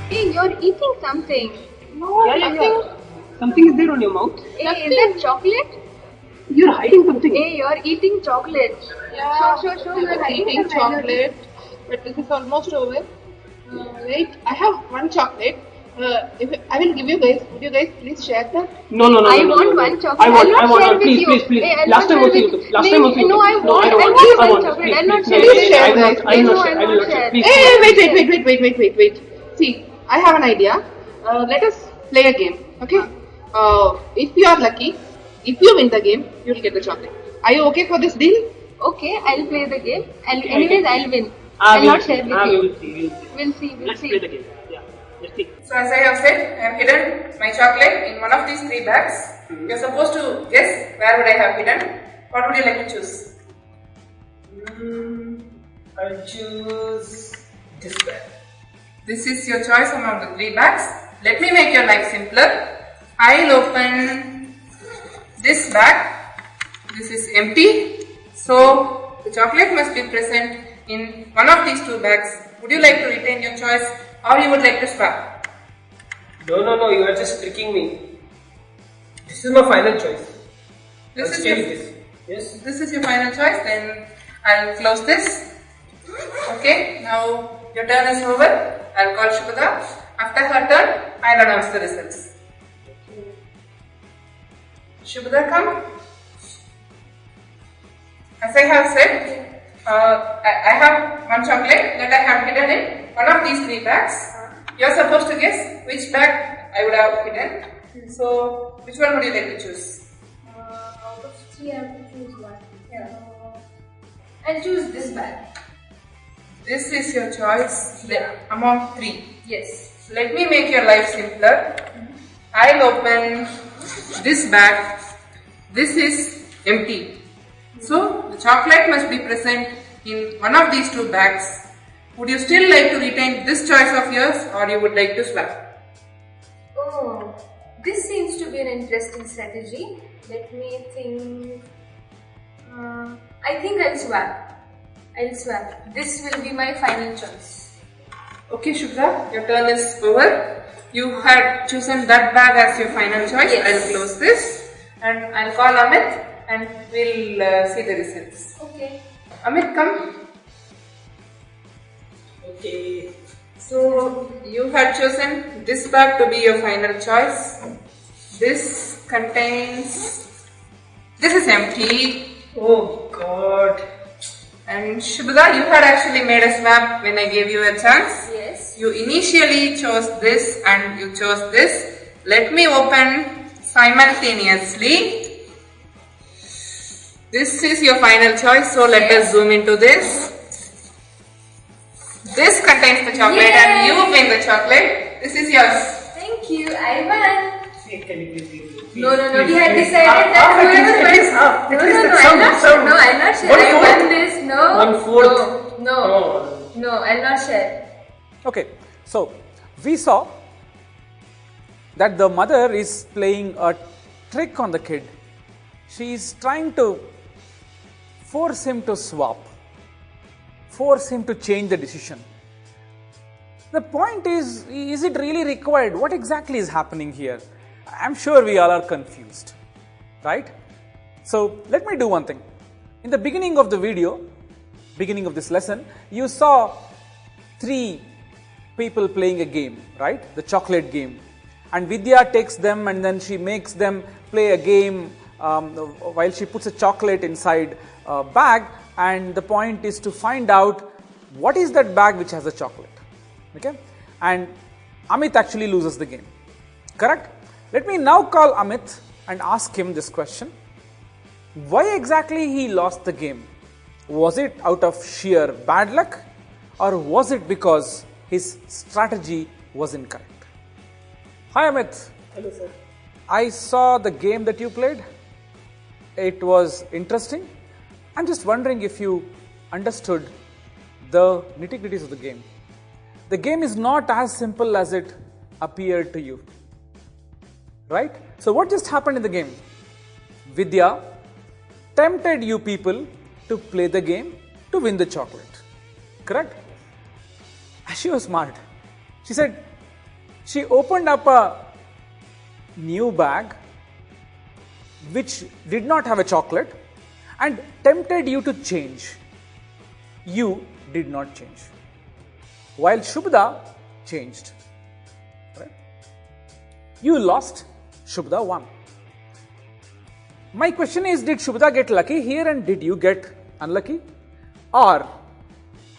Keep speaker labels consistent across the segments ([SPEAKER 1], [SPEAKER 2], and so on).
[SPEAKER 1] Hey, you're eating something.
[SPEAKER 2] No, nothing. Something is there on your mouth.
[SPEAKER 1] Hey, is that chocolate?
[SPEAKER 2] You're hiding something.
[SPEAKER 1] Hey, you're eating chocolate.
[SPEAKER 3] Yeah,
[SPEAKER 1] Show.
[SPEAKER 3] you're eating chocolate, but this is almost over. Wait, I have one chocolate. I will give you guys. Would you guys please share that?
[SPEAKER 2] No.
[SPEAKER 1] I want one chocolate.
[SPEAKER 2] I want
[SPEAKER 1] share
[SPEAKER 2] one. Please.
[SPEAKER 1] Hey, I'll
[SPEAKER 2] Last
[SPEAKER 1] not
[SPEAKER 2] time
[SPEAKER 1] share
[SPEAKER 2] also
[SPEAKER 1] with
[SPEAKER 2] you. Last time also you.
[SPEAKER 1] No, I want one chocolate. I'll not share.
[SPEAKER 3] Please share, guys.
[SPEAKER 2] I will not share. Please.
[SPEAKER 3] Hey, wait. See, I have an idea. Let us play a game, okay? If you are lucky, if you win the game, you'll get the chocolate. Are you okay for this deal?
[SPEAKER 1] Okay, I'll play the game. Anyways, I'll win. I'll not share with you. We'll see.
[SPEAKER 2] Let's play the game. Yeah. Let's see.
[SPEAKER 3] So as I have said, I have hidden my chocolate in one of these 3 bags. You're supposed to guess where would I have hidden. What would you like to choose?
[SPEAKER 2] I'll choose this bag.
[SPEAKER 3] This is your choice among the 3 bags. Let me make your life simpler. I'll open this bag. This is empty. So the chocolate must be present in one of these 2 bags. Would you like to retain your choice or you would like to swap?
[SPEAKER 2] No, you are just tricking me. This is my final choice.
[SPEAKER 3] This is your final choice. Then I'll close this. Okay, now your turn is over. I'll call Shubhada. After her turn, I'll announce the results. Shubhada, come. As I have said, I have one chocolate that I have hidden in one of these 3 bags. You are supposed to guess which bag I would have hidden. So, which one would you like to choose?
[SPEAKER 1] Out of 3, I have to choose one. Yeah. I'll choose this bag.
[SPEAKER 3] This is your choice among 3.
[SPEAKER 1] Yes.
[SPEAKER 3] Let me make your life simpler. I'll open this bag. This is empty. So, the chocolate must be present in one of these 2 bags. Would you still like to retain this choice of yours or you would like to swap?
[SPEAKER 1] Oh, this seems to be an interesting strategy. Let me think. I think I'll swap. This will be my final choice.
[SPEAKER 3] Okay, Shubhra, your turn is over. You had chosen that bag as your final choice.
[SPEAKER 1] Yes.
[SPEAKER 3] I'll close this and I'll call Amit and we'll see the results.
[SPEAKER 1] Okay.
[SPEAKER 3] Amit, come.
[SPEAKER 2] Okay.
[SPEAKER 3] So, you had chosen this bag to be your final choice. This is empty.
[SPEAKER 2] Oh God.
[SPEAKER 3] And Shubhada, you had actually made a swap when I gave you a chance.
[SPEAKER 1] Yes.
[SPEAKER 3] You initially chose this and you chose this. Let me open simultaneously. This is your final choice, so let us zoom into this. This contains the chocolate and you win the chocolate. This is yours.
[SPEAKER 1] Thank you, I won.
[SPEAKER 2] Can you please?
[SPEAKER 1] No, we had decided that whoever wins. I'll not share. I won this. No, I'll not share.
[SPEAKER 4] Okay, so we saw that the mother is playing a trick on the kid. She is trying to force him to swap, force him to change the decision. The point is it really required? What exactly is happening here? I'm sure we all are confused, right? So let me do one thing. In the beginning of the video, beginning of this lesson, you saw 3 people playing a game, right? The chocolate game. And Vidya takes them and then she makes them play a game while she puts a chocolate inside a bag, and the point is to find out what is that bag which has a chocolate. Okay? And Amit actually loses the game. Correct? Let me now call Amit and ask him this question. Why exactly he lost the game? Was it out of sheer bad luck, or was it because his strategy was incorrect? Hi Amit.
[SPEAKER 2] Hello sir.
[SPEAKER 4] I saw the game that you played. It was interesting. I'm just wondering if you understood the nitty-gritties of the game. The game is not as simple as it appeared to you. Right? So what just happened in the game? Vidya tempted you people to play the game to win the chocolate. Correct? She was smart. She said, She opened up a new bag which did not have a chocolate and tempted you to change. You did not change, while Shubhda changed. Right? You lost, Shubhda won. My question is, did Shubhda get lucky here and did you get unlucky? Or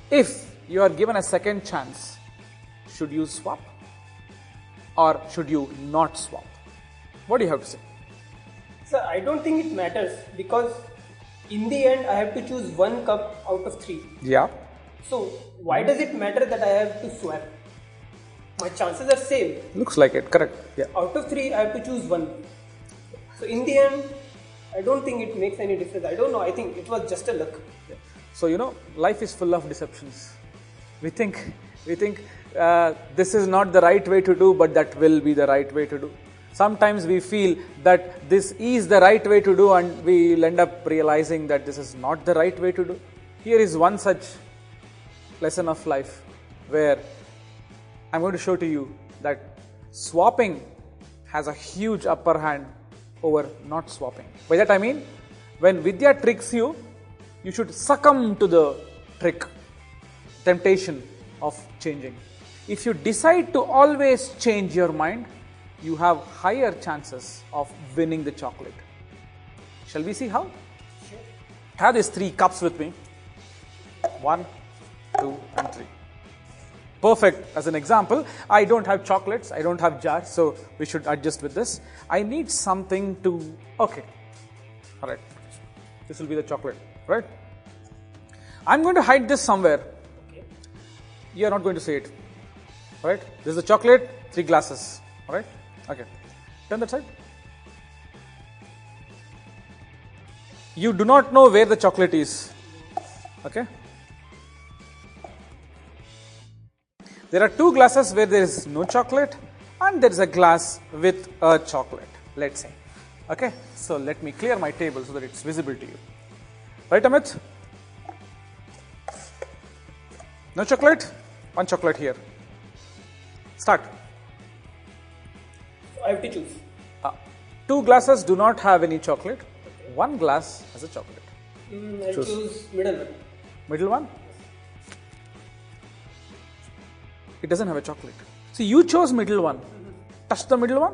[SPEAKER 4] if you are given a second chance, should you swap or should you not swap? What do you have to say?
[SPEAKER 2] Sir, I don't think it matters because in the end I have to choose one cup out of 3.
[SPEAKER 4] Yeah.
[SPEAKER 2] So why does it matter that I have to swap? My chances are same.
[SPEAKER 4] Looks like it, correct. Yeah.
[SPEAKER 2] Out of 3 I have to choose one. So in the end I don't think it makes any difference. I don't know. I think it was just a luck.
[SPEAKER 4] Yeah. So life is full of deceptions. We think this is not the right way to do, but that will be the right way to do. Sometimes we feel that this is the right way to do and we'll end up realizing that this is not the right way to do. Here is one such lesson of life where I'm going to show to you that swapping has a huge upper hand over not swapping. By that I mean, when Vidya tricks you, you should succumb to the trick, temptation of changing. If you decide to always change your mind, you have higher chances of winning the chocolate. Shall we see how?
[SPEAKER 2] Sure.
[SPEAKER 4] Have these 3 cups with me. 1, 2 and 3. Perfect. As an example, I don't have chocolates, I don't have jars, so we should adjust with this. I need something to, okay. Alright. This will be the chocolate, right? I'm going to hide this somewhere.
[SPEAKER 2] Okay.
[SPEAKER 4] You are not going to see it. Alright? This is the chocolate, 3 glasses. Alright? Okay. Turn that side. You do not know where the chocolate is. Okay? There are 2 glasses where there is no chocolate and there is a glass with a chocolate, let's say. Okay? So let me clear my table so that it's visible to you. Right, Amit? No chocolate? 1 chocolate here. Start.
[SPEAKER 2] I have to choose.
[SPEAKER 4] 2 glasses do not have any chocolate. Okay. 1 glass has a chocolate.
[SPEAKER 2] I'll choose middle one.
[SPEAKER 4] Middle one? It doesn't have a chocolate. So you chose middle one. Touch the middle one.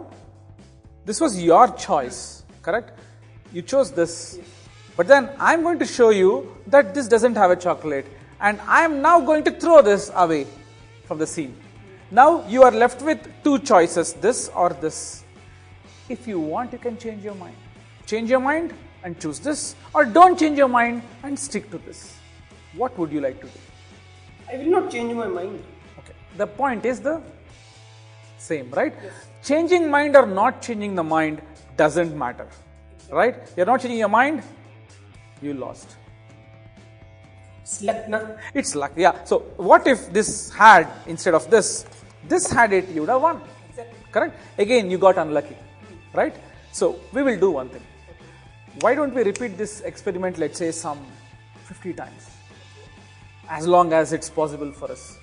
[SPEAKER 4] This was your choice, correct? You chose this.
[SPEAKER 2] Yes.
[SPEAKER 4] But then I'm going to show you that this doesn't have a chocolate. And I'm now going to throw this away from the scene. Now you are left with 2 choices, this or this. If you want, you can change your mind. Change your mind and choose this, or don't change your mind and stick to this. What would you like to do?
[SPEAKER 2] I will not change my mind.
[SPEAKER 4] Okay. The point is the same, right?
[SPEAKER 2] Yes.
[SPEAKER 4] Changing mind or not changing the mind doesn't matter, right? You're not changing your mind, you lost.
[SPEAKER 2] It's luck, na?
[SPEAKER 4] It's luck, yeah. So what if this had, instead of this had it, you would have won.
[SPEAKER 2] Exactly.
[SPEAKER 4] Correct? Again, you got unlucky, right? So we will do one thing. Why don't we repeat this experiment, let's say some 50 times, as long as it's possible for us.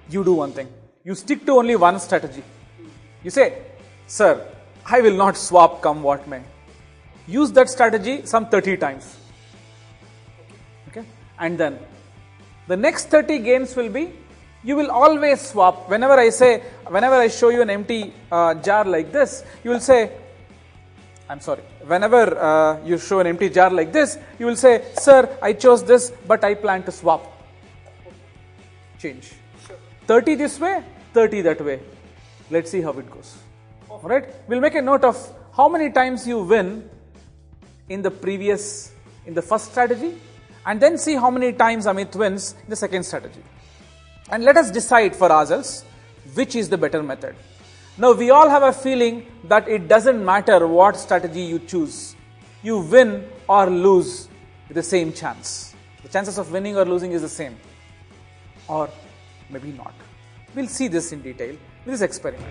[SPEAKER 4] You do one thing. You stick to only one strategy. You say, sir, I will not swap come what may. Use that strategy some 30 times. Okay? And then the next 30 games will be, you will always swap. Whenever I show you an empty jar like this, you will say, I'm sorry, whenever you show an empty jar like this, you will say, sir, I chose this, but I plan to swap. Change.
[SPEAKER 2] Sure.
[SPEAKER 4] 30 this way, 30 that way. Let's see how it goes. Alright? We'll make a note of how many times you win in the first strategy, and then see how many times Amit wins in the second strategy. And let us decide for ourselves which is the better method. Now we all have a feeling that it doesn't matter what strategy you choose. You win or lose with the same chance. The chances of winning or losing is the same. Or maybe not. We'll see this in detail with this experiment.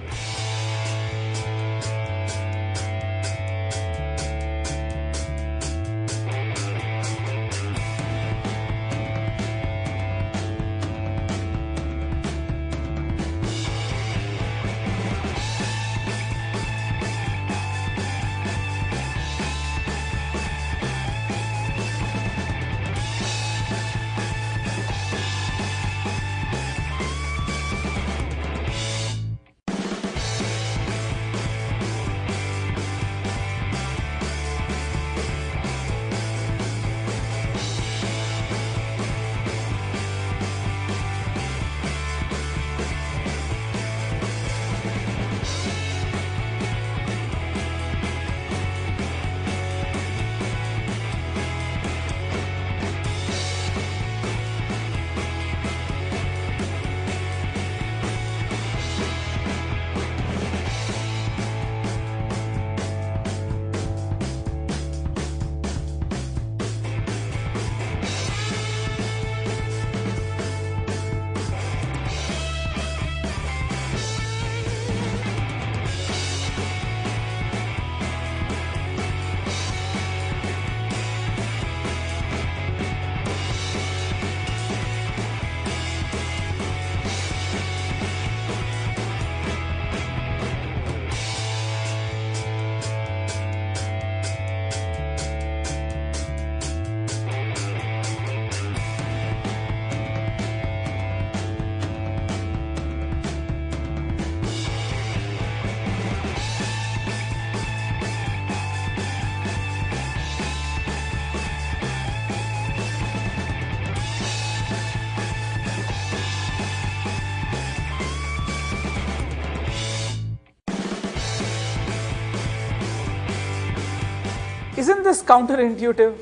[SPEAKER 4] Isn't this counterintuitive?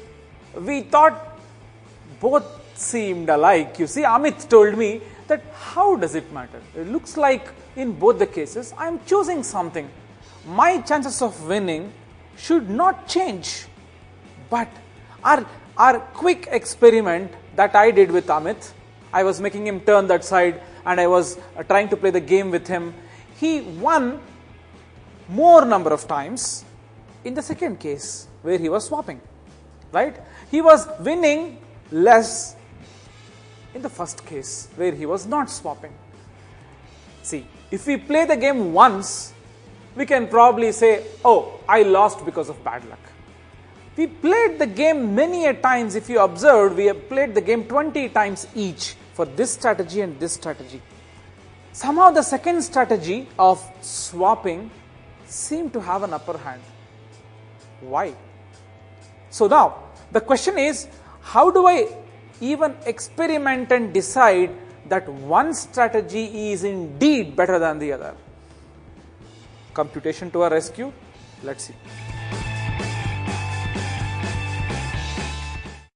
[SPEAKER 4] We thought both seemed alike. You see, Amit told me that how does it matter? It looks like in both the cases I am choosing something. My chances of winning should not change. But our quick experiment that I did with Amit, I was making him turn that side and I was trying to play the game with him. He won more number of times in the second case where he was swapping, right? He was winning less in the first case where he was not swapping. See, if we play the game once, we can probably say, oh, I lost because of bad luck. We played the game many a times. If you observed, we have played the game 20 times each for this strategy and this strategy. Somehow the second strategy of swapping seemed to have an upper hand. Why? So now the question is, how do I even experiment and decide that one strategy is indeed better than the other? Computation to our rescue. Let's see.